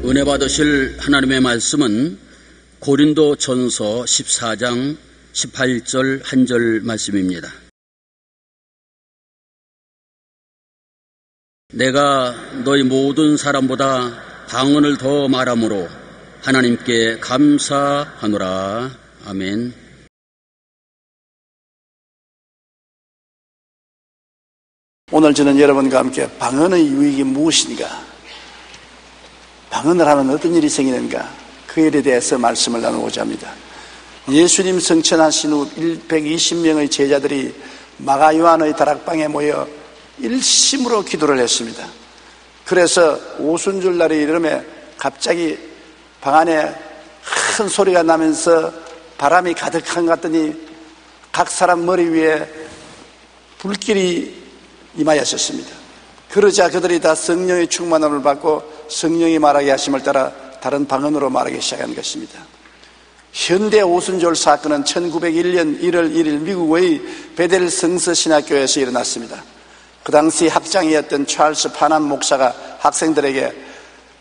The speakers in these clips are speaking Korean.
은혜 받으실 하나님의 말씀은 고린도 전서 14장 18절 한 절 말씀입니다. 내가 너희 모든 사람보다 방언을 더 말함으로 하나님께 감사하노라. 아멘. 오늘 저는 여러분과 함께 방언의 유익이 무엇인가, 방언을 하면 어떤 일이 생기는가, 그 일에 대해서 말씀을 나누고자 합니다. 예수님 성천하신 후 120명의 제자들이 마가 요한의 다락방에 모여 일심으로 기도를 했습니다. 그래서 오순절날이 이르매 갑자기 방 안에 큰 소리가 나면서 바람이 가득한 것 같더니 각 사람 머리 위에 불길이 임하였었습니다. 그러자 그들이 다 성령의 충만함을 받고 성령이 말하게 하심을 따라 다른 방언으로 말하기 시작한 것입니다. 현대 오순절 사건은 1901년 1월 1일 미국의 베델 성서신학교에서 일어났습니다. 그 당시 학장이었던 찰스 파남 목사가 학생들에게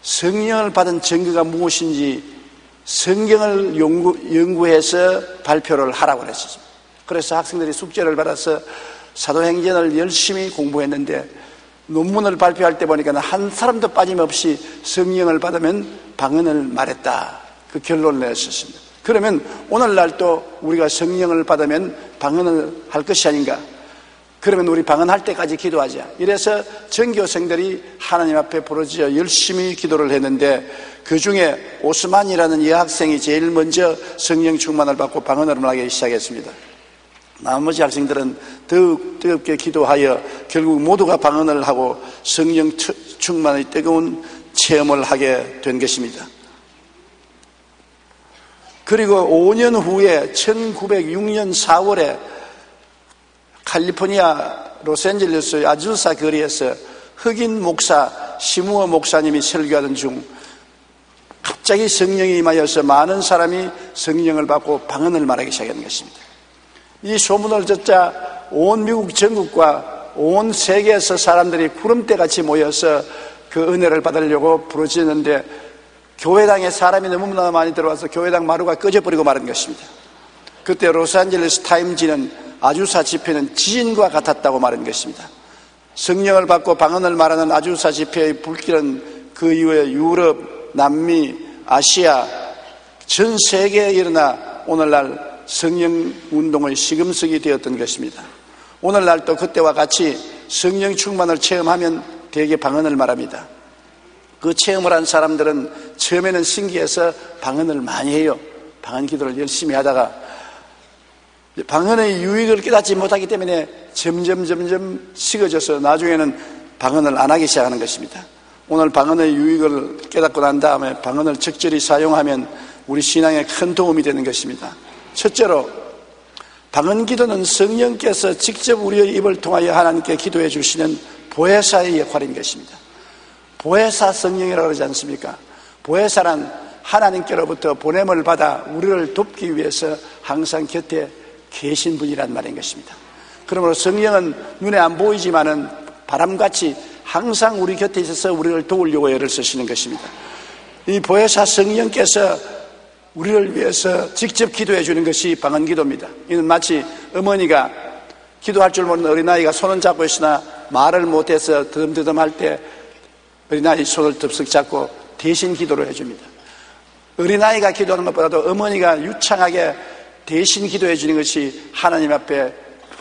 성령을 받은 증거가 무엇인지 성경을 연구해서 발표를 하라고 했습니다. 그래서 학생들이 숙제를 받아서 사도행전을 열심히 공부했는데 논문을 발표할 때 보니까 한 사람도 빠짐없이 성령을 받으면 방언을 말했다, 그 결론을 내었습니다. 그러면 오늘날 또 우리가 성령을 받으면 방언을 할 것이 아닌가? 그러면 우리 방언할 때까지 기도하자. 이래서 전교생들이 하나님 앞에 부르짖어 열심히 기도를 했는데 그 중에 오스만이라는 여학생이 제일 먼저 성령 충만을 받고 방언을 말하기 시작했습니다. 나머지 학생들은 더욱 뜨겁게 기도하여 결국 모두가 방언을 하고 성령 충만의 뜨거운 체험을 하게 된 것입니다. 그리고 5년 후에 1906년 4월에 캘리포니아 로스앤젤레스 아주사 거리에서 흑인 목사 시무어 목사님이 설교하던 중 갑자기 성령이 임하여서 많은 사람이 성령을 받고 방언을 말하기 시작한 것입니다. 이 소문을 듣자 온 미국 전국과 온 세계에서 사람들이 구름대같이 모여서 그 은혜를 받으려고 부르짖는데 교회당에 사람이 너무나 많이 들어와서 교회당 마루가 꺼져버리고 말은 것입니다. 그때 로스앤젤레스 타임지는 아주사 집회는 지진과 같았다고 말한 것입니다. 성령을 받고 방언을 말하는 아주사 집회의 불길은 그 이후에 유럽, 남미, 아시아 전 세계에 일어나 오늘날 성령 운동의 시금석이 되었던 것입니다. 오늘날도 그때와 같이 성령 충만을 체험하면 대개 방언을 말합니다. 그 체험을 한 사람들은 처음에는 신기해서 방언을 많이 해요. 방언 기도를 열심히 하다가 방언의 유익을 깨닫지 못하기 때문에 점점 식어져서 나중에는 방언을 안 하기 시작하는 것입니다. 오늘 방언의 유익을 깨닫고 난 다음에 방언을 적절히 사용하면 우리 신앙에 큰 도움이 되는 것입니다. 첫째로 방언 기도는 성령께서 직접 우리의 입을 통하여 하나님께 기도해 주시는 보혜사의 역할인 것입니다. 보혜사 성령이라고 그러지 않습니까? 보혜사란 하나님께로부터 보냄을 받아 우리를 돕기 위해서 항상 곁에 계신 분이란 말인 것입니다. 그러므로 성령은 눈에 안 보이지만은 바람같이 항상 우리 곁에 있어서 우리를 도우려고 애를 쓰시는 것입니다. 이 보혜사 성령께서 우리를 위해서 직접 기도해 주는 것이 방언 기도입니다. 이는 마치 어머니가 기도할 줄 모르는 어린아이가 손을 잡고 있으나 말을 못해서 드듬드듬 할 때 어린아이 손을 덥석 잡고 대신 기도를 해줍니다. 어린아이가 기도하는 것보다도 어머니가 유창하게 대신 기도해 주는 것이 하나님 앞에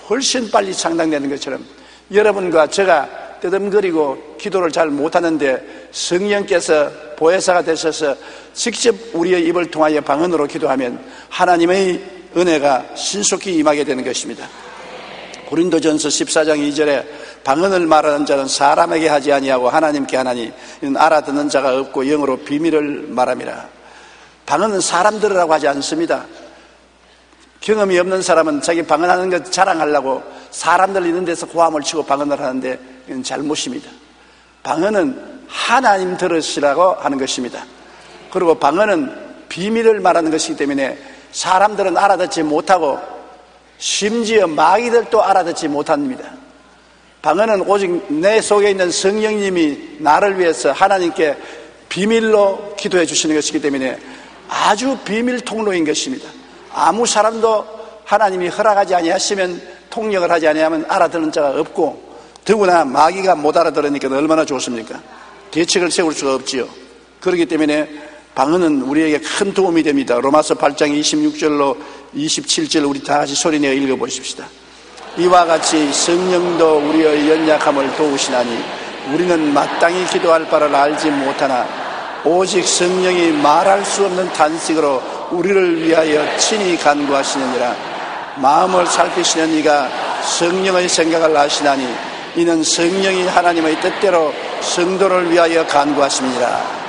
훨씬 빨리 상당되는 것처럼 여러분과 제가 뜨듬거리고 기도를 잘 못하는데 성령께서 보혜사가 되셔서 직접 우리의 입을 통하여 방언으로 기도하면 하나님의 은혜가 신속히 임하게 되는 것입니다. 고린도전서 14장 2절에 방언을 말하는 자는 사람에게 하지 아니하고 하나님께 하나니 이는 알아듣는 자가 없고 영어로 비밀을 말함이라. 방언은 사람 들으라고 하지 않습니다. 경험이 없는 사람은 자기 방언하는 것 자랑하려고 사람들 있는 데서 고함을 치고 방언을 하는데 이건 잘못입니다. 방언은 하나님 들으시라고 하는 것입니다. 그리고 방언은 비밀을 말하는 것이기 때문에 사람들은 알아듣지 못하고 심지어 마귀들도 알아듣지 못합니다. 방언은 오직 내 속에 있는 성령님이 나를 위해서 하나님께 비밀로 기도해 주시는 것이기 때문에 아주 비밀 통로인 것입니다. 아무 사람도 하나님이 허락하지 아니하시면, 통역을 하지 아니하면 알아듣는 자가 없고, 더구나 마귀가 못 알아들으니까 얼마나 좋습니까? 대책을 세울 수가 없지요. 그렇기 때문에 방언은 우리에게 큰 도움이 됩니다. 로마서 8장 26절로 27절 우리 다 같이 소리내어 읽어보십시다. 이와 같이 성령도 우리의 연약함을 도우시나니 우리는 마땅히 기도할 바를 알지 못하나 오직 성령이 말할 수 없는 탄식으로 우리를 위하여 친히 간구하시느니라. 마음을 살피시는 이가 성령의 생각을 아시나니 이는 성령이 하나님의 뜻대로 성도를 위하여 간구하심이니라.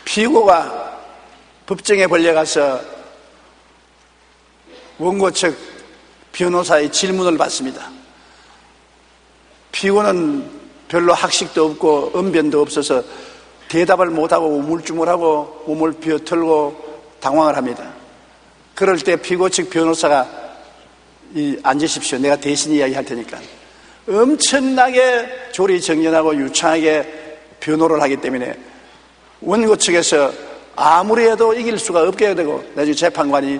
피고가 법정에 벌려가서 원고 측 변호사의 질문을 받습니다. 피고는 별로 학식도 없고 언변도 없어서 대답을 못하고 우물쭈물하고 몸을 비어털고 당황을 합니다. 그럴 때 피고 측 변호사가 앉으십시오. 내가 대신 이야기할 테니까. 엄청나게 조리정연하고 유창하게 변호를 하기 때문에 원고 측에서 아무리 해도 이길 수가 없게 되고 나중에 재판관이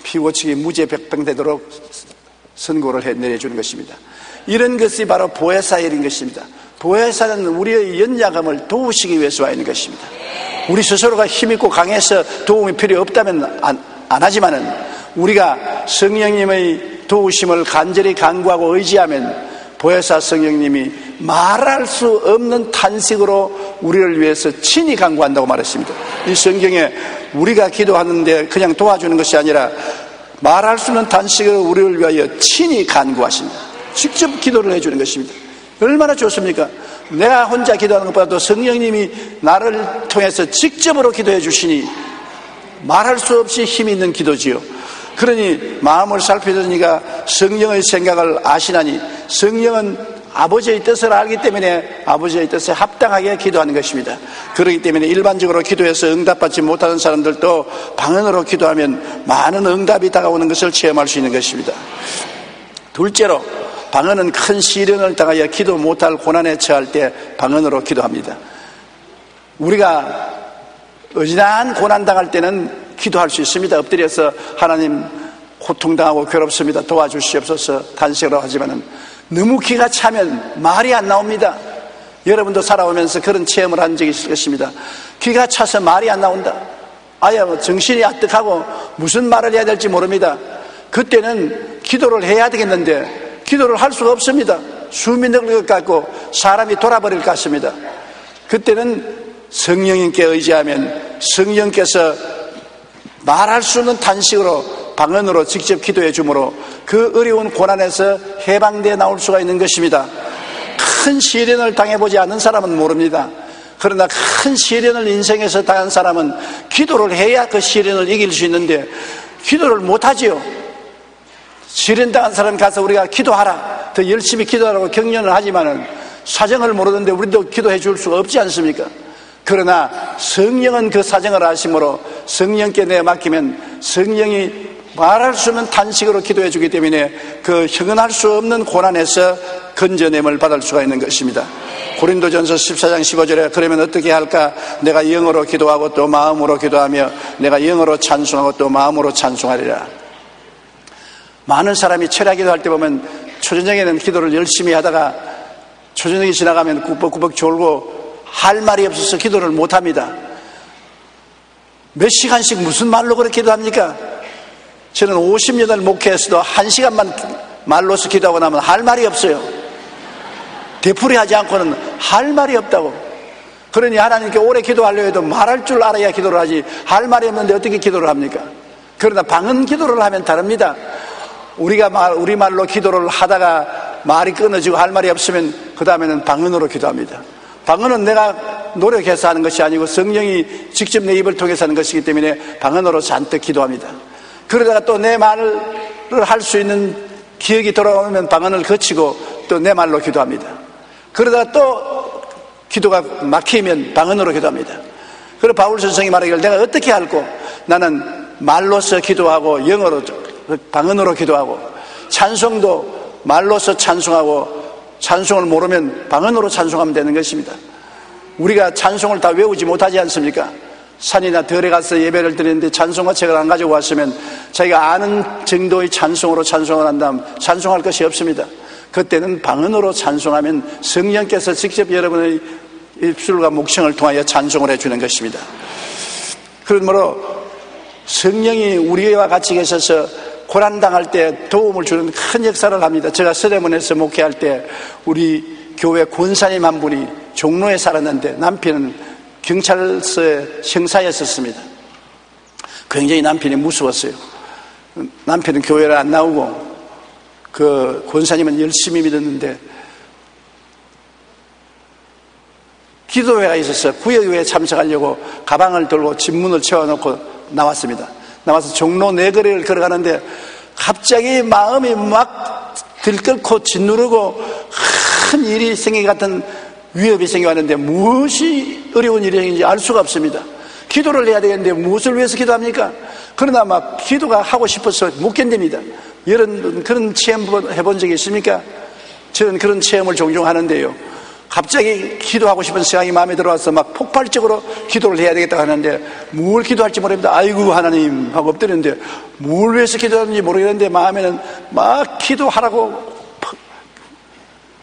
피고 측이 무죄 백병되도록 선고를 내려주는 것입니다. 이런 것이 바로 보혜사의 일인 것입니다. 보혜사는 우리의 연약함을 도우시기 위해서 와 있는 것입니다. 우리 스스로가 힘있고 강해서 도움이 필요 없다면 안 하지만은 우리가 성령님의 도우심을 간절히 간구하고 의지하면 보혜사 성령님이 말할 수 없는 탄식으로 우리를 위해서 친히 간구한다고 말했습니다. 이 성경에 우리가 기도하는데 그냥 도와주는 것이 아니라 말할 수 없는 탄식으로 우리를 위하여 친히 간구하십니다. 직접 기도를 해주는 것입니다. 얼마나 좋습니까? 내가 혼자 기도하는 것보다도 성령님이 나를 통해서 직접으로 기도해 주시니 말할 수 없이 힘이 있는 기도지요. 그러니 마음을 살피던 이가 성령의 생각을 아시나니, 성령은 아버지의 뜻을 알기 때문에 아버지의 뜻에 합당하게 기도하는 것입니다. 그렇기 때문에 일반적으로 기도해서 응답받지 못하는 사람들도 방언으로 기도하면 많은 응답이 다가오는 것을 체험할 수 있는 것입니다. 둘째로, 방언은 큰 시련을 당하여 기도 못할 고난에 처할 때 방언으로 기도합니다. 우리가 어지간한 고난 당할 때는 기도할 수 있습니다. 엎드려서 하나님 고통당하고 괴롭습니다, 도와주시옵소서 탄식으로 하지만은 너무 기가 차면 말이 안 나옵니다. 여러분도 살아오면서 그런 체험을 한 적이 있을 것입니다. 기가 차서 말이 안 나온다. 아예 정신이 아득하고 무슨 말을 해야 될지 모릅니다. 그때는 기도를 해야 되겠는데 기도를 할 수가 없습니다. 숨이 늘릴 것 같고 사람이 돌아버릴 것 같습니다. 그때는 성령님께 의지하면 성령께서 말할 수 없는 탄식으로 방언으로 직접 기도해 주므로 그 어려운 고난에서 해방되어 나올 수가 있는 것입니다. 큰 시련을 당해보지 않은 사람은 모릅니다. 그러나 큰 시련을 인생에서 당한 사람은 기도를 해야 그 시련을 이길 수 있는데 기도를 못하지요. 시련 당한 사람 가서 우리가 기도하라, 더 열심히 기도하라고 격려를 하지만은 사정을 모르는데 우리도 기도해 줄 수가 없지 않습니까? 그러나 성령은 그 사정을 아심으로 성령께 내어 맡기면 성령이 말할 수 없는 탄식으로 기도해 주기 때문에 그 형언할 수 없는 고난에서 건져냄을 받을 수가 있는 것입니다. 고린도전서 14장 15절에 그러면 어떻게 할까? 내가 영어로 기도하고 또 마음으로 기도하며 내가 영어로 찬송하고 또 마음으로 찬송하리라. 많은 사람이 철야 기도할 때 보면 초저녁에는 기도를 열심히 하다가 초저녁이 지나가면 꾸벅꾸벅 졸고 할 말이 없어서 기도를 못합니다. 몇 시간씩 무슨 말로 그렇게 기도합니까? 저는 50년을 목회했어도 1시간만 말로서 기도하고 나면 할 말이 없어요. 되풀이하지 않고는 할 말이 없다고. 그러니 하나님께 오래 기도하려 해도 말할 줄 알아야 기도를 하지 할 말이 없는데 어떻게 기도를 합니까? 그러나 방언 기도를 하면 다릅니다. 우리가 우리말로 기도를 하다가 말이 끊어지고 할 말이 없으면 그 다음에는 방언으로 기도합니다. 방언은 내가 노력해서 하는 것이 아니고 성령이 직접 내 입을 통해서 하는 것이기 때문에 방언으로 잔뜩 기도합니다. 그러다가 또 내 말을 할 수 있는 기억이 돌아오면 방언을 거치고 또 내 말로 기도합니다. 그러다가 또 기도가 막히면 방언으로 기도합니다. 그리고 바울 선생이 말하기를 내가 어떻게 할꼬? 나는 말로서 기도하고 영어로 방언으로 기도하고, 찬송도 말로서 찬송하고 찬송을 모르면 방언으로 찬송하면 되는 것입니다. 우리가 찬송을 다 외우지 못하지 않습니까? 산이나 들에 가서 예배를 드리는데 찬송가 책을 안 가지고 왔으면 자기가 아는 정도의 찬송으로 찬송을 한다면 찬송할 것이 없습니다. 그때는 방언으로 찬송하면 성령께서 직접 여러분의 입술과 목청을 통하여 찬송을 해주는 것입니다. 그러므로 성령이 우리와 같이 계셔서 고난당할 때 도움을 주는 큰 역사를 합니다. 제가 서대문에서 목회할 때 우리 교회 권사님 한 분이 종로에 살았는데 남편은 경찰서에 형사였었습니다. 굉장히 남편이 무서웠어요. 남편은 교회를 안 나오고 그 권사님은 열심히 믿었는데 기도회가 있어서 구역회에 참석하려고 가방을 들고 집문을 채워놓고 나왔습니다. 나와서 종로 내거리를 걸어가는데 갑자기 마음이 막 들끓고 짓누르고 큰 일이 생긴 것 같은 위협이 생겨왔는데 무엇이 어려운 일인지 알 수가 없습니다. 기도를 해야 되겠는데 무엇을 위해서 기도합니까? 그러나 막 기도가 하고 싶어서 못 견딥니다. 여러분 그런 체험 해본 적이 있습니까? 저는 그런 체험을 종종 하는데요, 갑자기 기도하고 싶은 생각이 마음에 들어와서 막 폭발적으로 기도를 해야 되겠다고 하는데 뭘 기도할지 모릅니다. 아이고 하나님 하고 엎드렸는데 뭘 위해서 기도하는지 모르겠는데 마음에는 막 기도하라고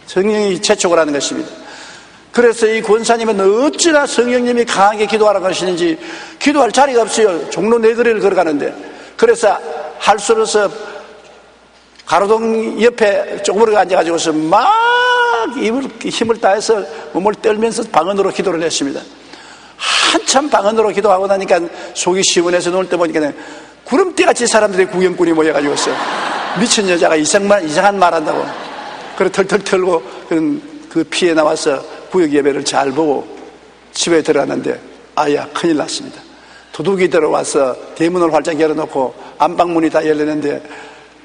성령이 재촉을 하는 것입니다. 그래서 이 권사님은 어찌나 성령님이 강하게 기도하라고 하시는지 기도할 자리가 없어요. 종로 내거리를 걸어가는데. 그래서 할 수 없어서 가로등 옆에 쪼그려 앉아가지고서 막 힘을 다해서 몸을 떨면서 방언으로 기도를 했습니다. 한참 방언으로 기도하고 나니까 속이 시원해서 눈을 떠보니까 구름대같이 사람들이 구경꾼이 모여가지고서 미친 여자가 이상한 말 한다고 그래 털털 털고 그 피해 나와서 구역 예배를 잘 보고 집에 들어갔는데 아야 큰일 났습니다. 도둑이 들어와서 대문을 활짝 열어놓고 안방문이 다 열렸는데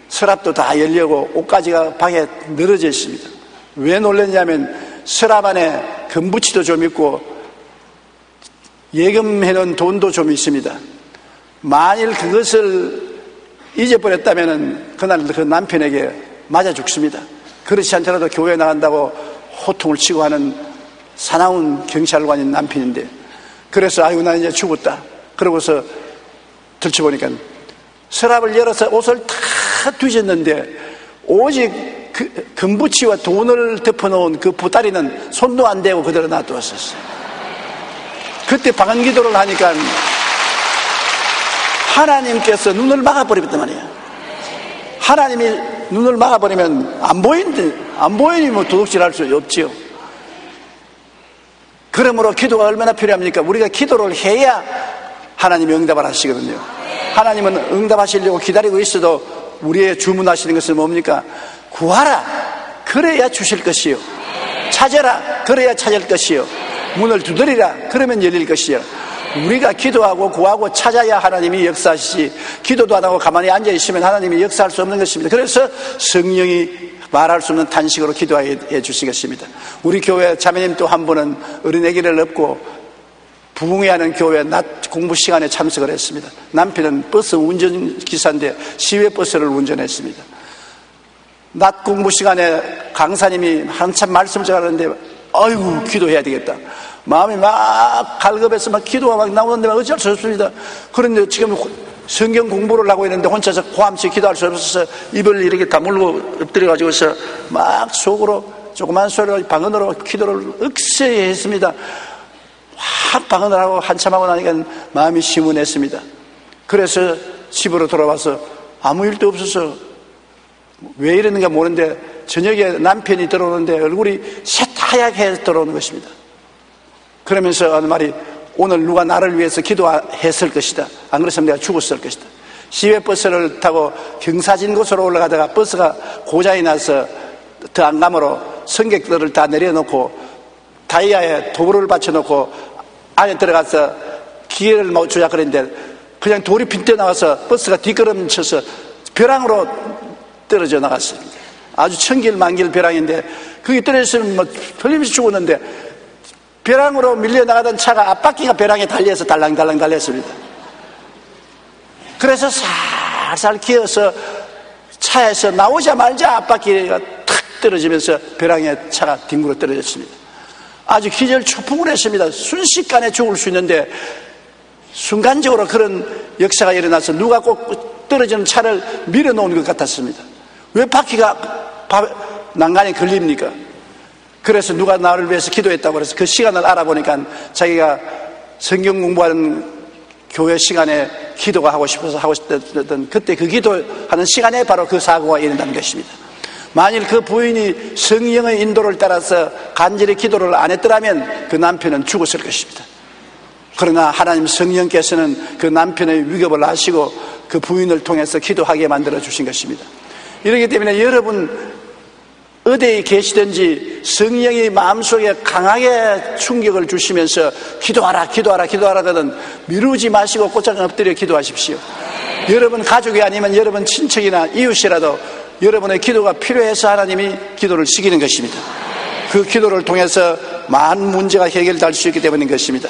서랍도 다 열려고 옷가지가 방에 늘어져 있습니다. 왜 놀랐냐면 서랍 안에 금부치도 좀 있고 예금해놓은 돈도 좀 있습니다. 만일 그것을 잊어버렸다면 그날 그 남편에게 맞아 죽습니다. 그렇지 않더라도 교회에 나간다고 호통을 치고 하는 사나운 경찰관인 남편인데, 그래서 아이고 나 이제 죽었다 그러고서 들춰보니까 서랍을 열어서 옷을 다 뒤졌는데 오직 그 금부치와 돈을 덮어놓은 그 보따리는 손도 안 대고 그대로 놔두었었어요. 그때 방언 기도를 하니까 하나님께서 눈을 막아버렸단 말이에요. 하나님이 눈을 막아버리면 안 보이니 뭐 도둑질할 수 없지요. 그러므로 기도가 얼마나 필요합니까? 우리가 기도를 해야 하나님이 응답을 하시거든요. 하나님은 응답하시려고 기다리고 있어도 우리의 주문하시는 것은 뭡니까? 구하라 그래야 주실 것이요, 찾아라 그래야 찾을 것이요, 문을 두드리라 그러면 열릴 것이요. 우리가 기도하고 구하고 찾아야 하나님이 역사하시지, 기도도 안 하고 가만히 앉아있으면 하나님이 역사할 수 없는 것입니다. 그래서 성령이 말할 수 없는 탄식으로 기도해 주신 것입니다. 우리 교회 자매님 또 한 분은 어린애기를 업고 부흥회하는 교회 낮 공부 시간에 참석을 했습니다. 남편은 버스 운전기사인데 시외버스를 운전했습니다. 낮 공부 시간에 강사님이 한참 말씀을 전하는데 아이고 기도해야 되겠다, 마음이 막 갈급해서 막 기도가 막 나오는데 어쩔 수 없습니다. 그런데 지금 성경 공부를 하고 있는데 혼자서 고함치 기도할 수 없어서 입을 이렇게 다물고 엎드려가지고서 막 속으로 조그만 소리로 방언으로 기도를 억세게 했습니다. 확 방언을 하고 한참 하고 나니까 마음이 시원했습니다. 그래서 집으로 돌아와서 아무 일도 없어서 왜 이러는가 모르는데 저녁에 남편이 들어오는데 얼굴이 새하얗게 들어오는 것입니다. 그러면서 하는 말이 오늘 누가 나를 위해서 기도했을 것이다, 안 그랬으면 내가 죽었을 것이다. 시외버스를 타고 경사진 곳으로 올라가다가 버스가 고장이 나서 더 안감으로 승객들을 다 내려놓고 타이어에 도구를 받쳐놓고 안에 들어가서 기회를 못 주자 그랬는데 그냥 돌이 빈대 나와서 버스가 뒷걸음쳐서 벼랑으로 떨어져 나갔습니다. 아주 천길만길 벼랑인데 그게 떨어졌으면 뭐 틀림없이 죽었는데 벼랑으로 밀려나가던 차가 앞바퀴가 벼랑에 달려서 달랑달랑 달렸습니다. 그래서 살살 기어서 차에서 나오자마자 앞바퀴가 탁 떨어지면서 벼랑에 차가 뒹굴어 떨어졌습니다. 아주 기절초풍을 했습니다. 순식간에 죽을 수 있는데 순간적으로 그런 역사가 일어나서 누가 꼭 떨어지는 차를 밀어놓은 것 같았습니다. 왜 바퀴가 난간에 걸립니까? 그래서 누가 나를 위해서 기도했다고 해서 그 시간을 알아보니까 자기가 성경 공부하는 교회 시간에 기도가 하고 싶어서 하고 싶던 그때 그 기도하는 시간에 바로 그 사고가 일어난 것입니다. 만일 그 부인이 성령의 인도를 따라서 간절히 기도를 안 했더라면 그 남편은 죽었을 것입니다. 그러나 하나님 성령께서는 그 남편의 위급을 아시고 그 부인을 통해서 기도하게 만들어 주신 것입니다. 이렇기 때문에 여러분 어디에 계시든지 성령이 마음속에 강하게 충격을 주시면서 기도하라 하거든 미루지 마시고 곧장 엎드려 기도하십시오. 여러분 가족이 아니면 여러분 친척이나 이웃이라도 여러분의 기도가 필요해서 하나님이 기도를 시키는 것입니다. 그 기도를 통해서 많은 문제가 해결될 수 있기 때문인 것입니다.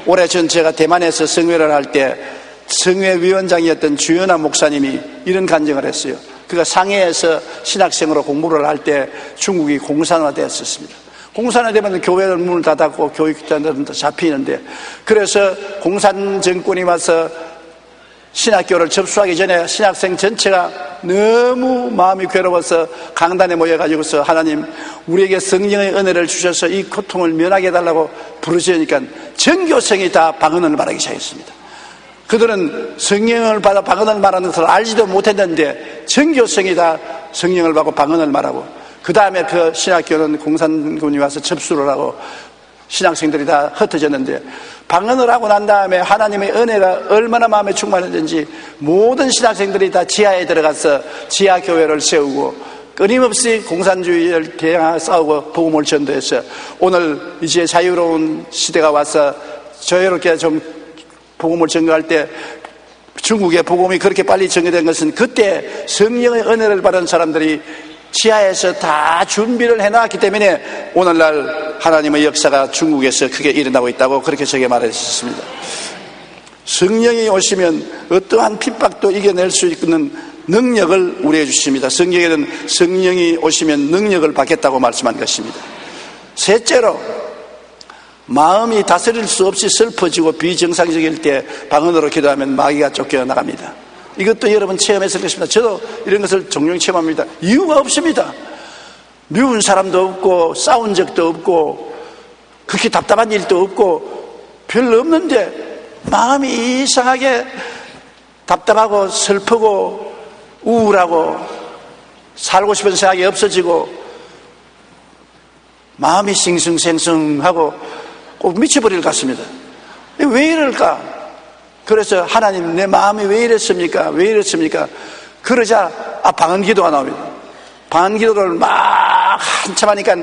올해 전 제가 대만에서 성회를 할 때 성회 위원장이었던 주연아 목사님이 이런 간증을 했어요. 그가 상해에서 신학생으로 공부를 할 때 중국이 공산화되었습니다. 공산화되면 교회를 문을 닫았고 교육자들은 잡히는데, 그래서 공산 정권이 와서 신학교를 접수하기 전에 신학생 전체가 너무 마음이 괴로워서 강단에 모여가지고서 하나님 우리에게 성령의 은혜를 주셔서 이 고통을 면하게 해달라고 부르시니까 전교생이 다 방언을 말하기 시작했습니다. 그들은 성령을 받아 방언을 말하는 것을 알지도 못했는데 전교생이 다 성령을 받고 방언을 말하고, 그 다음에 그 신학교는 공산군이 와서 접수를 하고 신학생들이 다 흩어졌는데, 방언을 하고 난 다음에 하나님의 은혜가 얼마나 마음에 충만했는지 모든 신학생들이 다 지하에 들어가서 지하교회를 세우고 끊임없이 공산주의를 대항하고 싸우고 복음을 전도해서 오늘 이제 자유로운 시대가 와서 자유롭게 좀 복음을 전도할 때 중국의 복음이 그렇게 빨리 전개된 것은 그때 성령의 은혜를 받은 사람들이 지하에서 다 준비를 해놨기 때문에 오늘날 하나님의 역사가 중국에서 크게 일어나고 있다고 그렇게 저에게 말했습니다. 성령이 오시면 어떠한 핍박도 이겨낼 수 있는 능력을 우리에게 주십니다. 성경에는 성령이 오시면 능력을 받겠다고 말씀한 것입니다. 셋째로, 마음이 다스릴 수 없이 슬퍼지고 비정상적일 때 방언으로 기도하면 마귀가 쫓겨나갑니다. 이것도 여러분 체험했을 것입니다. 저도 이런 것을 종종 체험합니다. 이유가 없습니다. 미운 사람도 없고 싸운 적도 없고 그렇게 답답한 일도 없고 별로 없는데 마음이 이상하게 답답하고 슬프고 우울하고 살고 싶은 생각이 없어지고 마음이 싱숭생숭하고 꼭 미쳐버릴 것 같습니다. 왜 이럴까? 그래서 하나님 내 마음이 왜 이랬습니까? 왜 이랬습니까? 그러자 방언 기도가 나옵니다. 방언 기도를 막 한참 하니까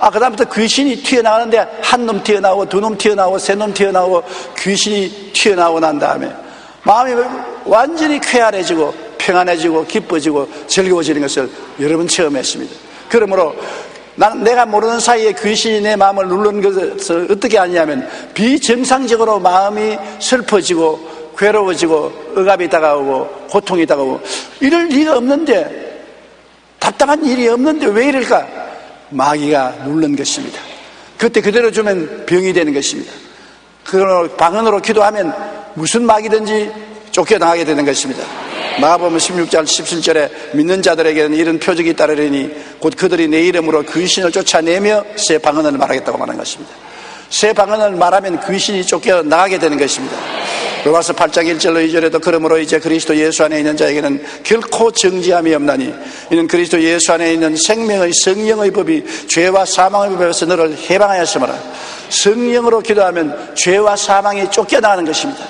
그다음부터 귀신이 튀어나오는데 한 놈 튀어나오고 두 놈 튀어나오고 세 놈 튀어나오고 귀신이 튀어나오고 난 다음에 마음이 완전히 쾌활해지고 평안해지고 기뻐지고 즐거워지는 것을 여러분 체험했습니다. 그러므로 내가 모르는 사이에 귀신이 내 마음을 누르는 것을 어떻게 하냐면 비정상적으로 마음이 슬퍼지고 괴로워지고 억압이 다가오고 고통이 다가오고 이럴 리가 없는데, 답답한 일이 없는데 왜 이럴까? 마귀가 누른 것입니다. 그때 그대로 주면 병이 되는 것입니다. 그러므로 방언으로 기도하면 무슨 마귀든지 쫓겨나가게 되는 것입니다. 마가복음 16장 17절에 믿는 자들에게는 이런 표적이 따르리니 곧 그들이 내 이름으로 귀신을 쫓아내며 새 방언을 말하겠다고 말하는 것입니다. 새 방언을 말하면 귀신이 쫓겨나가게 되는 것입니다. 로마서 8장 1절로 2절에도 그러므로 이제 그리스도 예수 안에 있는 자에게는 결코 정죄함이 없나니 이는 그리스도 예수 안에 있는 생명의 성령의 법이 죄와 사망의 법에서 너를 해방하였으므로. 성령으로 기도하면 죄와 사망이 쫓겨나가는 것입니다.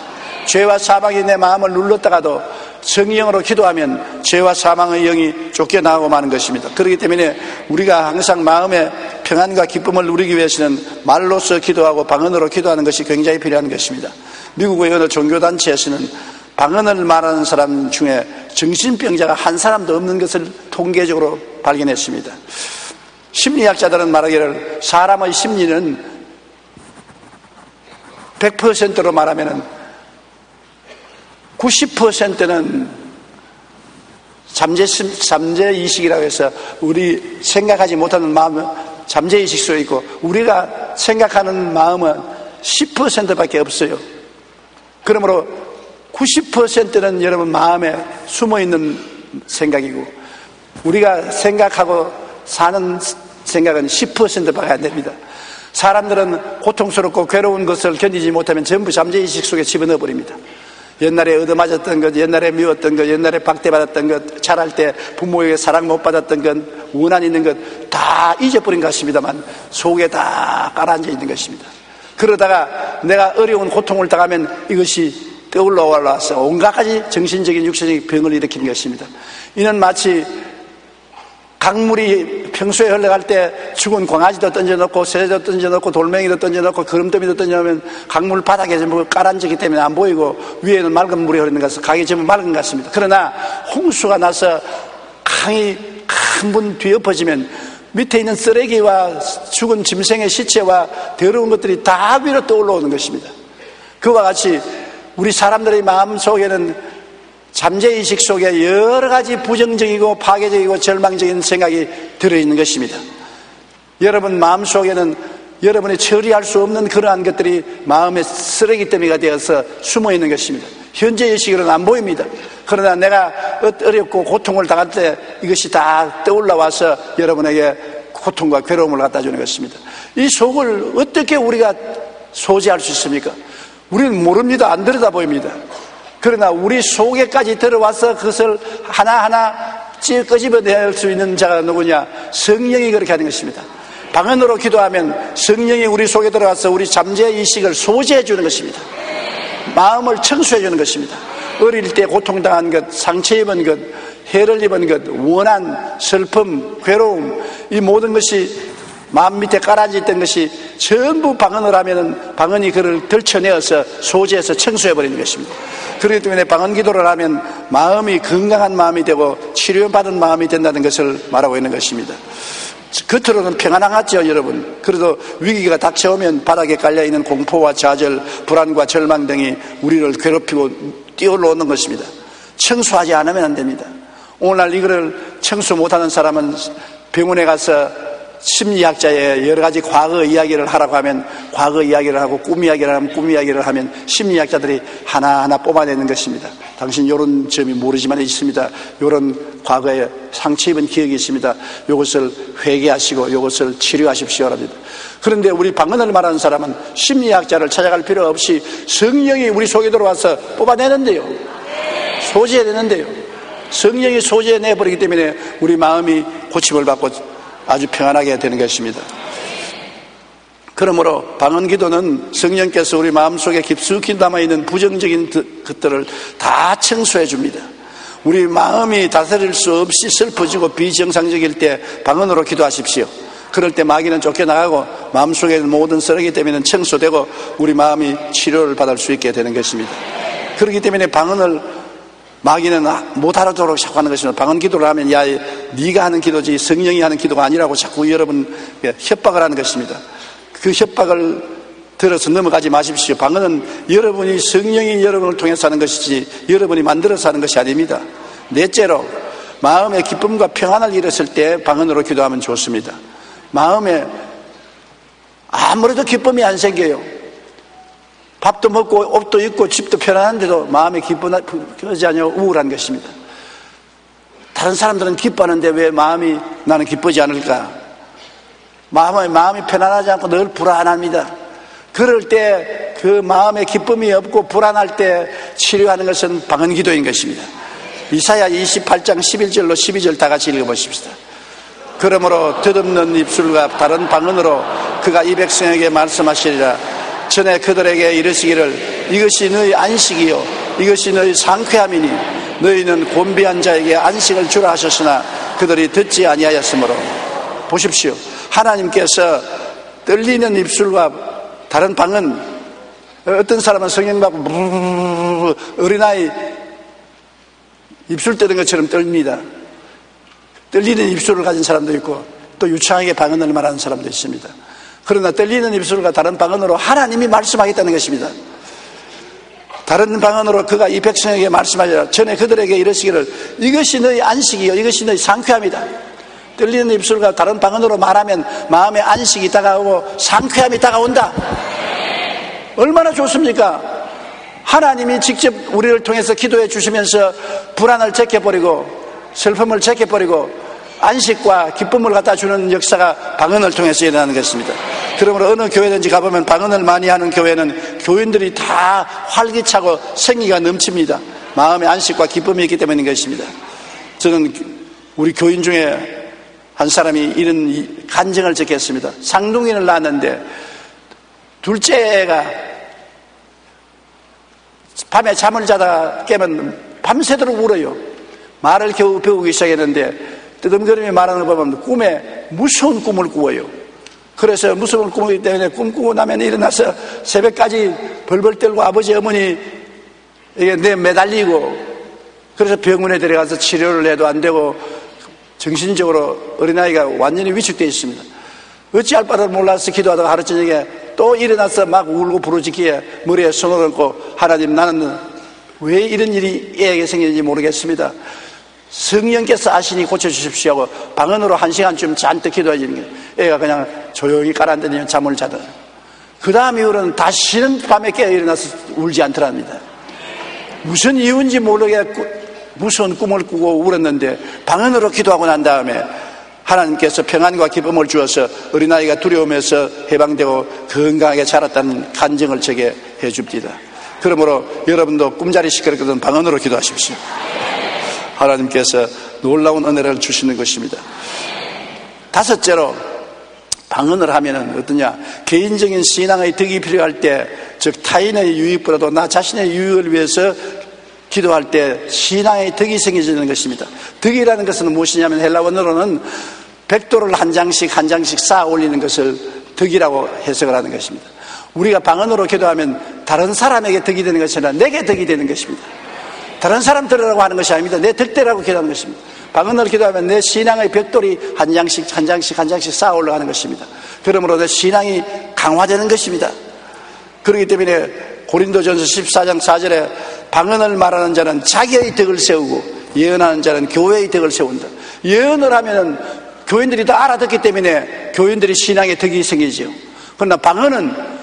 죄와 사망이 내 마음을 눌렀다가도 성령으로 기도하면 죄와 사망의 영이 쫓겨나가고 마는 것입니다. 그렇기 때문에 우리가 항상 마음의 평안과 기쁨을 누리기 위해서는 말로써 기도하고 방언으로 기도하는 것이 굉장히 필요한 것입니다. 미국의 어느 종교단체에서는 방언을 말하는 사람 중에 정신병자가 한 사람도 없는 것을 통계적으로 발견했습니다. 심리학자들은 말하기를 사람의 심리는 100%로 말하면 90%는 잠재의식이라고 해서 우리 생각하지 못하는 마음은 잠재의식 속에 있고, 우리가 생각하는 마음은 10%밖에 없어요. 그러므로 90%는 여러분 마음에 숨어있는 생각이고, 우리가 생각하고 사는 생각은 10%밖에 안 됩니다. 사람들은 고통스럽고 괴로운 것을 견디지 못하면 전부 잠재의식 속에 집어넣어 버립니다. 옛날에 얻어맞았던 것, 옛날에 미웠던 것, 옛날에 박대받았던 것, 자랄 때 부모에게 사랑 못 받았던 것, 원한 있는 것 다 잊어버린 것 같습니다만 속에 다 깔아앉아 있는 것입니다. 그러다가 내가 어려운 고통을 당하면 이것이 떠올라 올라와서 온갖 가지 정신적인 육체적인 병을 일으키는 것입니다. 이는 마치 강물이 평소에 흘러갈 때 죽은 광아지도 던져놓고 새도 던져놓고 돌멩이도 던져놓고 거름더미도 던져놓으면 강물 바닥에 전부 깔아앉기 때문에 안 보이고 위에는 맑은 물이 흐르는 것은 강이 전부 맑은 것 같습니다. 그러나 홍수가 나서 강이 큰 분 뒤엎어지면 밑에 있는 쓰레기와 죽은 짐승의 시체와 더러운 것들이 다 위로 떠올라오는 것입니다. 그와 같이 우리 사람들의 마음 속에는 잠재의식 속에 여러 가지 부정적이고 파괴적이고 절망적인 생각이 들어있는 것입니다. 여러분 마음속에는 여러분이 처리할 수 없는 그러한 것들이 마음의 쓰레기 더미가 되어서 숨어있는 것입니다. 현재의식으로는 안 보입니다. 그러나 내가 어렵고 고통을 당할 때 이것이 다 떠올라와서 여러분에게 고통과 괴로움을 갖다 주는 것입니다. 이 속을 어떻게 우리가 소지할 수 있습니까? 우리는 모릅니다. 안 들여다보입니다. 그러나 우리 속에까지 들어와서 그것을 하나하나 끄집어낼 수 있는 자가 누구냐? 성령이 그렇게 하는 것입니다. 방언으로 기도하면 성령이 우리 속에 들어가서 우리 잠재의식을 소지해 주는 것입니다. 마음을 청소해 주는 것입니다. 어릴 때 고통당한 것, 상처 입은 것, 해를 입은 것, 원한, 슬픔, 괴로움, 이 모든 것이 마음 밑에 깔아져 있던 것이 전부 방언을 하면은 방언이 그를 들쳐내어서 소지해서 청소해버리는 것입니다. 그렇기 때문에 방언 기도를 하면 마음이 건강한 마음이 되고 치료받은 마음이 된다는 것을 말하고 있는 것입니다. 겉으로는 평안하겠죠, 여러분. 그래도 위기가 닥쳐오면 바닥에 깔려있는 공포와 좌절, 불안과 절망 등이 우리를 괴롭히고 뛰어올라오는 것입니다. 청소하지 않으면 안 됩니다. 오늘날 이거를 청소 못하는 사람은 병원에 가서 심리학자의 여러 가지 과거 이야기를 하라고 하면 과거 이야기를 하고 꿈 이야기를 하면 꿈 이야기를 하면 심리학자들이 하나하나 뽑아내는 것입니다. 당신 이런 점이 모르지만 있습니다. 이런 과거에 상처 입은 기억이 있습니다. 이것을 회개하시고 이것을 치료하십시오랍니다. 그런데 우리 방언을 말하는 사람은 심리학자를 찾아갈 필요 없이 성령이 우리 속에 들어와서 뽑아내는데요. 소지해내는데요. 성령이 소지해내버리기 때문에 우리 마음이 고침을 받고 아주 평안하게 되는 것입니다. 그러므로 방언 기도는 성령께서 우리 마음속에 깊숙이 남아있는 부정적인 것들을 다 청소해 줍니다. 우리 마음이 다스릴 수 없이 슬퍼지고 비정상적일 때 방언으로 기도하십시오. 그럴 때 마귀는 쫓겨나가고 마음속에 있는 모든 쓰레기 때문에 청소되고 우리 마음이 치료를 받을 수 있게 되는 것입니다. 그렇기 때문에 방언을 마귀는 못 알아듣도록 자꾸 하는 것입니다. 방언 기도를 하면 야, 네가 하는 기도지 성령이 하는 기도가 아니라고 자꾸 여러분 협박을 하는 것입니다. 그 협박을 들어서 넘어가지 마십시오. 방언은 여러분이 성령이 여러분을 통해서 하는 것이지 여러분이 만들어서 하는 것이 아닙니다. 넷째로 마음의 기쁨과 평안을 잃었을 때 방언으로 기도하면 좋습니다. 마음에 아무래도 기쁨이 안 생겨요. 밥도 먹고 옷도 입고 집도 편안한데도 마음이 기쁘지 않냐 우울한 것입니다. 다른 사람들은 기뻐하는데 왜 나는 기쁘지 않을까? 마음이 편안하지 않고 늘 불안합니다. 그럴 때 그 마음에 기쁨이 없고 불안할 때 치료하는 것은 방언 기도인 것입니다. 이사야 28장 11절로 12절 다 같이 읽어보십시다. 그러므로 덧없는 입술과 다른 방언으로 그가 이 백성에게 말씀하시리라. 전에 그들에게 이르시기를 이것이 너희 안식이요 이것이 너희 상쾌함이니 너희는 곤비한 자에게 안식을 주라 하셨으나 그들이 듣지 아니하였으므로. 보십시오. 하나님께서 떨리는 입술과 다른 방언, 어떤 사람은 성령 받고 어린아이 입술 떠는 것처럼 떨립니다. 떨리는 입술을 가진 사람도 있고 또 유창하게 방언을 말하는 사람도 있습니다. 그러나 떨리는 입술과 다른 방언으로 하나님이 말씀하겠다는 것입니다. 다른 방언으로 그가 이 백성에게 말씀하시라. 전에 그들에게 이르시기를 이것이 너희 안식이요 이것이 너희 상쾌함이다. 떨리는 입술과 다른 방언으로 말하면 마음의 안식이 다가오고 상쾌함이 다가온다. 얼마나 좋습니까? 하나님이 직접 우리를 통해서 기도해 주시면서 불안을 제껴버리고 슬픔을 제껴버리고 안식과 기쁨을 갖다 주는 역사가 방언을 통해서 일어나는 것입니다. 그러므로 어느 교회든지 가보면 방언을 많이 하는 교회는 교인들이 다 활기차고 생기가 넘칩니다. 마음의 안식과 기쁨이 있기 때문인 것입니다. 저는 우리 교인 중에 한 사람이 이런 간증을 적혔습니다. 쌍둥이를 낳았는데 둘째 애가 밤에 잠을 자다가 깨면 밤새도록 울어요. 말을 겨우 배우기 시작했는데 뜨듬거리며 말하는 걸 보면 꿈에 무서운 꿈을 꾸어요. 그래서 무서운 꿈을 꾸기 때문에 꿈꾸고 나면 일어나서 새벽까지 벌벌 떨고 아버지 어머니에게 매달리고 그래서 병원에 데려가서 치료를 해도 안 되고 정신적으로 어린아이가 완전히 위축되어 있습니다. 어찌할 바를 몰라서 기도하다가 하루 저녁에 또 일어나서 막 울고 부르짖기에 머리에 손을 얹고 하나님 나는 왜 이런 일이 애에게 생기는지 모르겠습니다. 성령께서 아시니 고쳐주십시오 하고 방언으로 1시간쯤 잔뜩 기도해주는 거예요. 애가 그냥 조용히 깔아앉으면 잠을 자더라. 그 다음 이후로는 다시는 밤에 깨어 일어나서 울지 않더랍니다. 무슨 이유인지 모르게 무서운 꿈을 꾸고 울었는데 방언으로 기도하고 난 다음에 하나님께서 평안과 기쁨을 주어서 어린아이가 두려움에서 해방되고 건강하게 자랐다는 간증을 제게 해줍니다. 그러므로 여러분도 꿈자리 시끄럽거든 방언으로 기도하십시오. 하나님께서 놀라운 은혜를 주시는 것입니다. 다섯째로 방언을 하면은 어떠냐? 개인적인 신앙의 덕이 필요할 때, 즉 타인의 유익보다도 나 자신의 유익을 위해서 기도할 때 신앙의 덕이 생겨지는 것입니다. 덕이라는 것은 무엇이냐면 헬라어로는 백도를 한 장씩 쌓아 올리는 것을 덕이라고 해석을 하는 것입니다. 우리가 방언으로 기도하면 다른 사람에게 덕이 되는 것이 아니라 내게 덕이 되는 것입니다. 다른 사람들이라고 하는 것이 아닙니다. 내 덕대라고 기도하는 것입니다. 방언으로 기도하면 내 신앙의 벽돌이 한 장씩 쌓아 올라가는 것입니다. 그러므로 내 신앙이 강화되는 것입니다. 그렇기 때문에 고린도전서 14장 4절에 방언을 말하는 자는 자기의 덕을 세우고 예언하는 자는 교회의 덕을 세운다. 예언을 하면 교인들이 다 알아듣기 때문에 교인들이 신앙의 덕이 생기죠. 그러나 방언은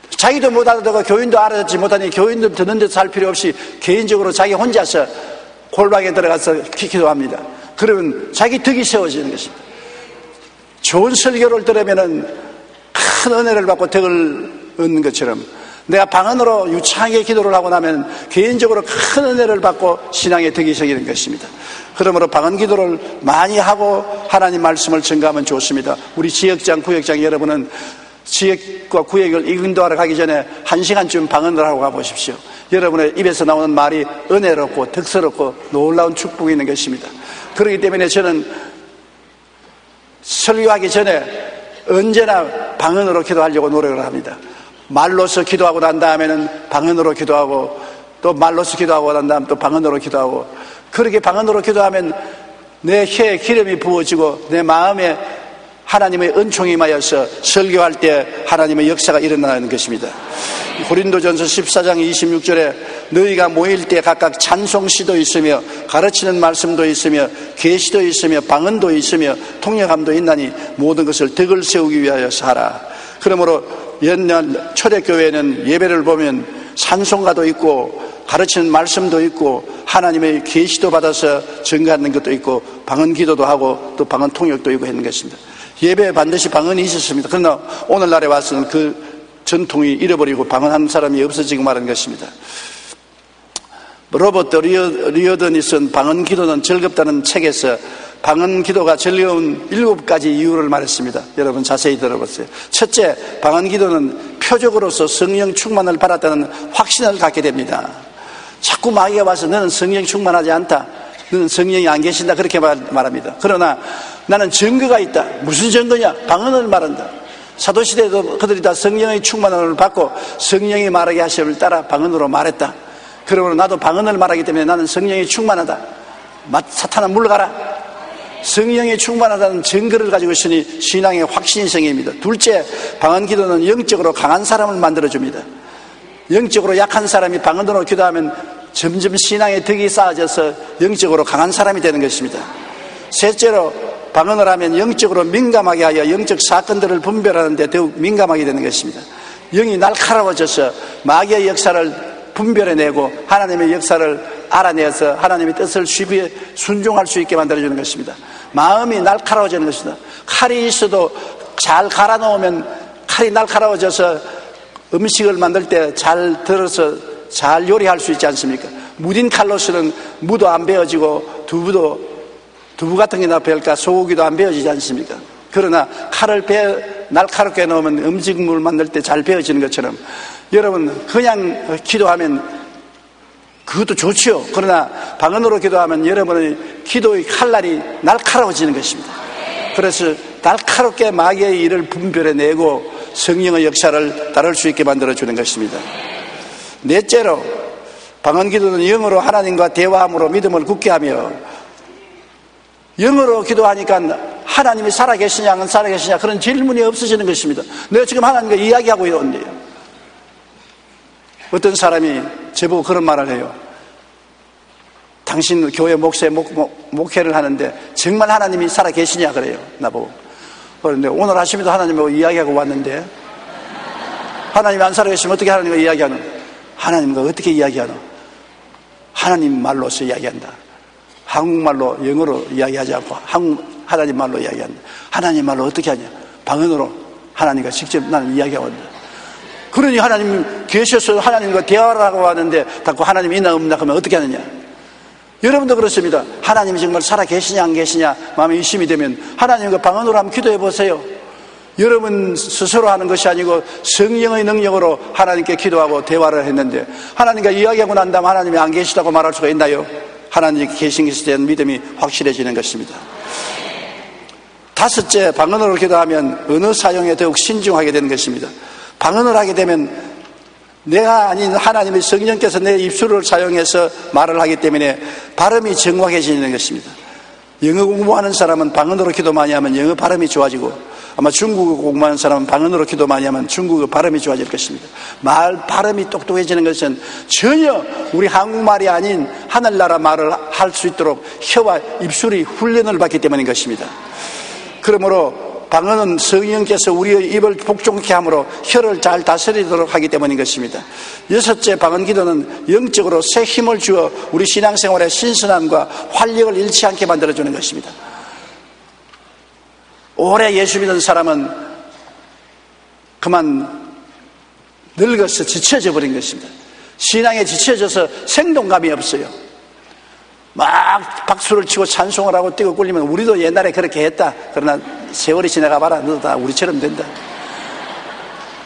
자기도 못 알아듣고 교인도 알아듣지 못하니 교인도 듣는 데 살 필요 없이 개인적으로 자기 혼자서 골방에 들어가서 기도합니다. 그러면 자기 덕이 세워지는 것입니다. 좋은 설교를 들으면 큰 은혜를 받고 덕을 얻는 것처럼 내가 방언으로 유창하게 기도를 하고 나면 개인적으로 큰 은혜를 받고 신앙의 덕이 생기는 것입니다. 그러므로 방언 기도를 많이 하고 하나님 말씀을 전가하면 좋습니다. 우리 지역장, 구역장 여러분은 지역과 구역을 인도하러 가기 전에 1시간쯤 방언을 하고 가보십시오. 여러분의 입에서 나오는 말이 은혜롭고 덕스럽고 놀라운 축복이 있는 것입니다. 그렇기 때문에 저는 설교하기 전에 언제나 방언으로 기도하려고 노력을 합니다. 말로서 기도하고 난 다음에는 방언으로 기도하고 또 말로서 기도하고 난 다음 또 방언으로 기도하고 그렇게 방언으로 기도하면 내 혀에 기름이 부어지고 내 마음에 하나님의 은총이 임하여서 설교할 때 하나님의 역사가 일어나는 것입니다. 고린도전서 14장 26절에 너희가 모일 때 각각 찬송시도 있으며 가르치는 말씀도 있으며 계시도 있으며 방언도 있으며 통역함도 있나니 모든 것을 덕을 세우기 위하여서 하라. 그러므로 옛날 초대교회는 예배를 보면 찬송가도 있고 가르치는 말씀도 있고 하나님의 계시도 받아서 증거하는 것도 있고 방언 기도도 하고 또 방언 통역도 있고 했는 것입니다. 예배에 반드시 방언이 있었습니다. 그러나 오늘날에 와서는 그 전통이 잃어버리고 방언하는 사람이 없어지고 말하는 것입니다. 로버트 리어던이 쓴 방언 기도는 즐겁다는 책에서 방언 기도가 즐거운 7가지 이유를 말했습니다. 여러분 자세히 들어보세요. 첫째, 방언 기도는 표적으로서 성령 충만을 받았다는 확신을 갖게 됩니다. 자꾸 마귀가 와서 너는 성령 충만하지 않다, 너는 성령이 안 계신다, 그렇게 말합니다. 그러나 나는 증거가 있다. 무슨 증거냐? 방언을 말한다. 사도시대에도 그들이 다 성령의 충만함을 받고 성령이 말하게 하심을 따라 방언으로 말했다. 그러므로 나도 방언을 말하기 때문에 나는 성령이 충만하다. 사탄아 물러가라. 성령이 충만하다는 증거를 가지고 있으니 신앙의 확신이 생깁니다. 둘째, 방언 기도는 영적으로 강한 사람을 만들어줍니다. 영적으로 약한 사람이 방언으로 기도하면 점점 신앙의 덕이 쌓아져서 영적으로 강한 사람이 되는 것입니다. 셋째로, 방언을 하면 영적으로 민감하게 하여 영적 사건들을 분별하는 데 더욱 민감하게 되는 것입니다. 영이 날카로워져서 마귀의 역사를 분별해내고 하나님의 역사를 알아내서 하나님의 뜻을 쉽게 순종할 수 있게 만들어주는 것입니다. 마음이 날카로워지는 것입니다. 칼이 있어도 잘 갈아놓으면 칼이 날카로워져서 음식을 만들 때 잘 들어서 잘 요리할 수 있지 않습니까? 무딘 칼로서는 무도 안 베어지고 두부 같은 게 나 베을까 소고기도 안 베어지지 않습니까? 그러나 칼을 날카롭게 넣으면 음식물 만들 때 잘 베어지는 것처럼 여러분 그냥 기도하면 그것도 좋지요. 그러나 방언으로 기도하면 여러분의 기도의 칼날이 날카로워지는 것입니다. 그래서 날카롭게 마귀의 일을 분별해내고 성령의 역사를 따를 수 있게 만들어주는 것입니다. 넷째로, 방언 기도는 영어로 하나님과 대화함으로 믿음을 굳게 하며, 영어로 기도하니까 하나님이 살아계시냐 안 살아계시냐 그런 질문이 없어지는 것입니다. 내가 지금 하나님과 이야기하고 있는데요. 어떤 사람이 저보고 그런 말을 해요. 당신 교회 목회를 하는데 정말 하나님이 살아계시냐 그래요. 나보고. 그런데 오늘 아침에도 하나님하고 이야기하고 왔는데, 하나님이 안 살아계시면 어떻게 하나님과 이야기하노? 하나님과 어떻게 이야기하노? 하나님 말로서 이야기한다. 한국말로 영어로 이야기하지 않고 하나님 말로 이야기한다. 하나님 말로 어떻게 하냐? 방언으로 하나님과 직접 나는 이야기하고 있다. 그러니 하나님 계셔서 하나님과 대화를 하고 왔는데 자꾸 하나님 있나 없나 하면 어떻게 하느냐? 여러분도 그렇습니다. 하나님이 정말 살아계시냐 안 계시냐 마음에 의심이 되면 하나님과 방언으로 한번 기도해 보세요. 여러분 스스로 하는 것이 아니고 성령의 능력으로 하나님께 기도하고 대화를 했는데, 하나님과 이야기하고 난 다음 하나님이 안 계시다고 말할 수가 있나요? 하나님이 계신 것에 대한 믿음이 확실해지는 것입니다. 다섯째, 방언으로 기도하면 언어 사용에 더욱 신중하게 되는 것입니다. 방언을 하게 되면 내가 아닌 하나님의 성령께서 내 입술을 사용해서 말을 하기 때문에 발음이 정확해지는 것입니다. 영어 공부하는 사람은 방언으로 기도 많이 하면 영어 발음이 좋아지고, 아마 중국어 공부하는 사람은 방언으로 기도 많이 하면 중국어 발음이 좋아질 것입니다. 말 발음이 똑똑해지는 것은 전혀 우리 한국말이 아닌 하늘나라 말을 할 수 있도록 혀와 입술이 훈련을 받기 때문인 것입니다. 그러므로 방언은 성령께서 우리의 입을 복종케 함으로 혀를 잘 다스리도록 하기 때문인 것입니다. 여섯째, 방언 기도는 영적으로 새 힘을 주어 우리 신앙생활의 신선함과 활력을 잃지 않게 만들어주는 것입니다. 오래 예수 믿는 사람은 그만 늙어서 지쳐져 버린 것입니다. 신앙에 지쳐져서 생동감이 없어요. 막 박수를 치고 찬송을 하고 뛰고 굴리면 우리도 옛날에 그렇게 했다. 그러나 세월이 지나가 봐라. 너도 다 우리처럼 된다.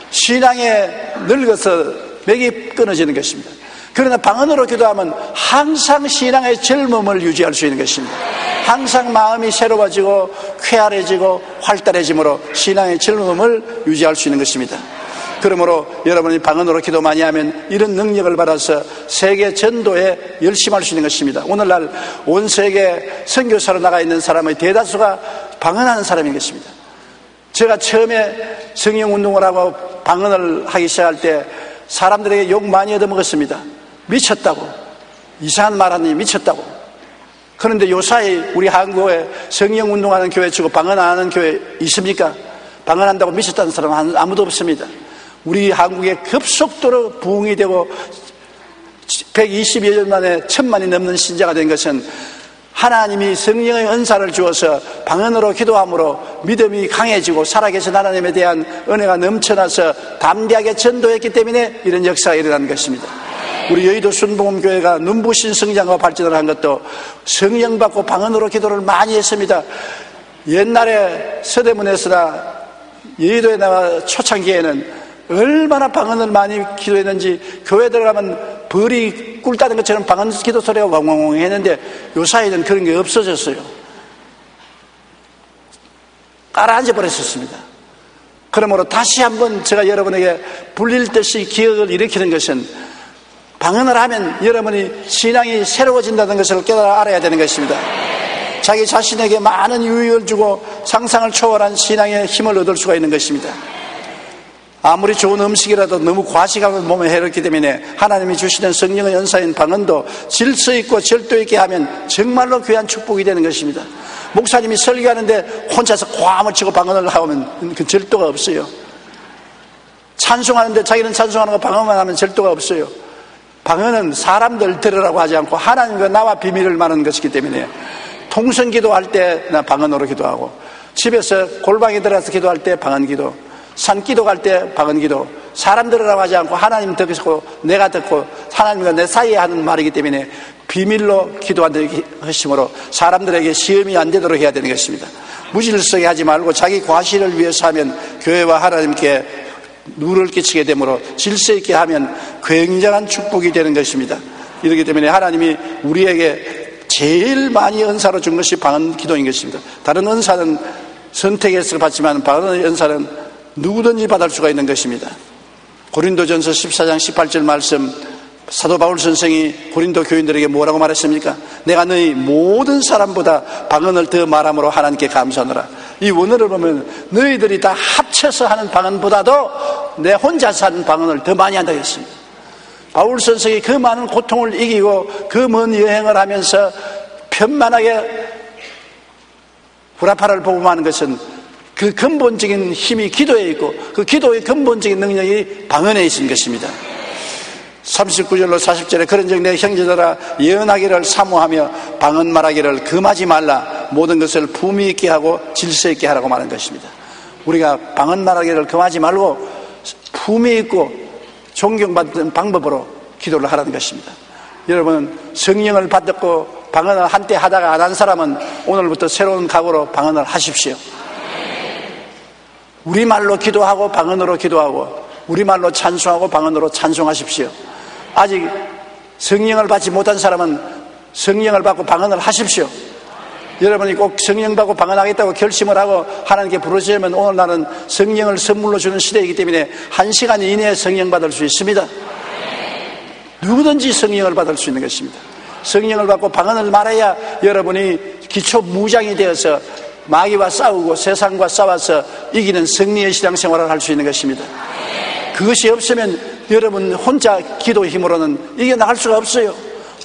신앙에 늙어서 맥이 끊어지는 것입니다. 그러나 방언으로 기도하면 항상 신앙의 젊음을 유지할 수 있는 것입니다. 항상 마음이 새로워지고 쾌활해지고 활달해짐으로 신앙의 젊음을 유지할 수 있는 것입니다. 그러므로 여러분이 방언으로 기도 많이 하면 이런 능력을 받아서 세계 전도에 열심히 할 수 있는 것입니다. 오늘날 온 세계 선교사로 나가 있는 사람의 대다수가 방언하는 사람인 것입니다. 제가 처음에 성령운동을 하고 방언을 하기 시작할 때 사람들에게 욕 많이 얻어먹었습니다. 미쳤다고, 이상한 말 하니 미쳤다고. 그런데 요사이 우리 한국에 성령운동하는 교회 치고 방언 안 하는 교회 있습니까? 방언한다고 미쳤다는 사람은 아무도 없습니다. 우리 한국에 급속도로 부흥이 되고 120여 년 만에 1000만이 넘는 신자가 된 것은 하나님이 성령의 은사를 주어서 방언으로 기도함으로 믿음이 강해지고 살아계신 하나님에 대한 은혜가 넘쳐나서 담대하게 전도했기 때문에 이런 역사가 일어난 것입니다. 우리 여의도 순복음교회가 눈부신 성장과 발전을 한 것도 성령 받고 방언으로 기도를 많이 했습니다. 옛날에 서대문에서나 여의도에 나와 초창기에는 얼마나 방언을 많이 기도했는지 교회 들어가면 벌이 꿀 따는 것처럼 방언 기도 소리가 왕왕왕 했는데 요사이는 그런 게 없어졌어요. 가라앉아 버렸었습니다. 그러므로 다시 한번 제가 여러분에게 불릴 듯이 기억을 일으키는 것은 방언을 하면 여러분이 신앙이 새로워진다는 것을 깨달아 알아야 되는 것입니다. 자기 자신에게 많은 유익을 주고 상상을 초월한 신앙의 힘을 얻을 수가 있는 것입니다. 아무리 좋은 음식이라도 너무 과식하면 몸에 해롭기 때문에 하나님이 주시는 성령의 은사인 방언도 질서 있고 절도 있게 하면 정말로 귀한 축복이 되는 것입니다. 목사님이 설교하는데 혼자서 꽉 치고 방언을 하면 그 절도가 없어요. 찬송하는데 자기는 찬송하는 거 방언만 하면 절도가 없어요. 방언은 사람들 들으라고 하지 않고 하나님과 나와 비밀을 말하는 것이기 때문에 통성 기도할 때 나 방언으로 기도하고, 집에서 골방에 들어가서 기도할 때 방언 기도, 산기도 갈 때 방언 기도, 사람 들으라고 하지 않고 하나님 듣고 내가 듣고 하나님과 내 사이에 하는 말이기 때문에 비밀로 기도하는 것이므로 사람들에게 시험이 안 되도록 해야 되는 것입니다. 무질서하게 하지 말고 자기 과실을 위해서 하면 교회와 하나님께 누를 끼치게 되므로 질서 있게 하면 굉장한 축복이 되는 것입니다. 이렇기 때문에 하나님이 우리에게 제일 많이 은사로 준 것이 방언 기도인 것입니다. 다른 은사는 선택해서 받지만 방언의 은사는 누구든지 받을 수가 있는 것입니다. 고린도전서 14장 18절 말씀, 사도 바울 선생이 고린도 교인들에게 뭐라고 말했습니까? 내가 너희 모든 사람보다 방언을 더 말함으로 하나님께 감사하노라. 이 원어를 보면 너희들이 다 합쳐서 하는 방언보다도 내 혼자서 하는 방언을 더 많이 한다고 했습니다. 바울 선생이 그 많은 고통을 이기고 그 먼 여행을 하면서 편만하게 구라파를 복음하는 것은 그 근본적인 힘이 기도에 있고 그 기도의 근본적인 능력이 방언에 있는 것입니다. 39절로 40절에 그런즉 내 형제들아 예언하기를 사모하며 방언 말하기를 금하지 말라. 모든 것을 품위 있게 하고 질서 있게 하라고 말한 것입니다. 우리가 방언 말하기를 금하지 말고 품위 있고 존경받는 방법으로 기도를 하라는 것입니다. 여러분, 성령을 받았고 방언을 한때 하다가 안 한 사람은 오늘부터 새로운 각오로 방언을 하십시오. 우리말로 기도하고 방언으로 기도하고 우리말로 찬송하고 방언으로 찬송하십시오. 아직 성령을 받지 못한 사람은 성령을 받고 방언을 하십시오. 여러분이 꼭 성령 받고 방언하겠다고 결심을 하고 하나님께 부르시면 오늘날은 성령을 선물로 주는 시대이기 때문에 1시간 이내에 성령 받을 수 있습니다. 누구든지 성령을 받을 수 있는 것입니다. 성령을 받고 방언을 말해야 여러분이 기초 무장이 되어서 마귀와 싸우고 세상과 싸워서 이기는 승리의 신앙생활을 할 수 있는 것입니다. 그것이 없으면 여러분 혼자 기도 힘으로는 이겨나갈 수가 없어요.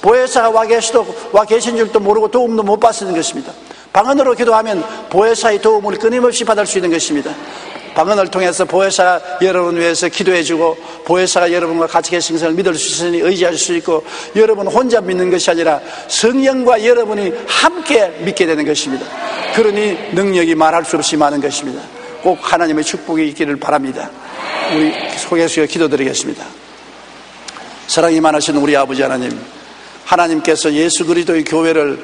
보혜사가 와 계신 줄도 모르고 도움도 못 받는 것입니다. 방언으로 기도하면 보혜사의 도움을 끊임없이 받을 수 있는 것입니다. 방언을 통해서 보혜사가 여러분 위해서 기도해주고 보혜사가 여러분과 같이 계신 것을 믿을 수 있으니 의지할 수 있고 여러분 혼자 믿는 것이 아니라 성령과 여러분이 함께 믿게 되는 것입니다. 그러니 능력이 말할 수 없이 많은 것입니다. 꼭 하나님의 축복이 있기를 바랍니다. 우리 속에서 기도드리겠습니다. 사랑이 많으신 우리 아버지 하나님, 하나님께서 예수 그리스도의 교회를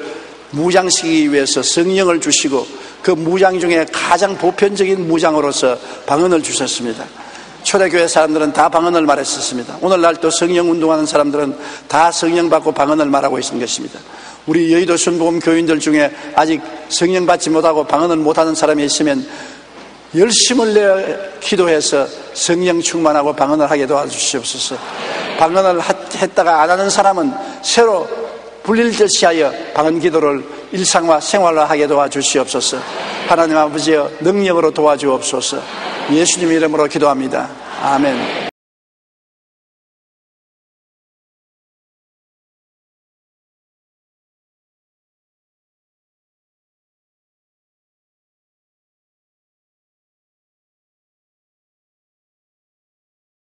무장시키기 위해서 성령을 주시고 그 무장 중에 가장 보편적인 무장으로서 방언을 주셨습니다. 초대교회 사람들은 다 방언을 말했었습니다. 오늘날 또 성령 운동하는 사람들은 다 성령 받고 방언을 말하고 있는 것입니다. 우리 여의도 순복음 교인들 중에 아직 성령 받지 못하고 방언을 못하는 사람이 있으면 열심을 내어 기도해서 성령 충만하고 방언을 하게 도와주시옵소서. 방언을 했다가 안 하는 사람은 새로 불릴듯이 하여 방언 기도를 일상화 생활화하게 도와주시옵소서. 하나님 아버지여 능력으로 도와주옵소서. 예수님 이름으로 기도합니다. 아멘.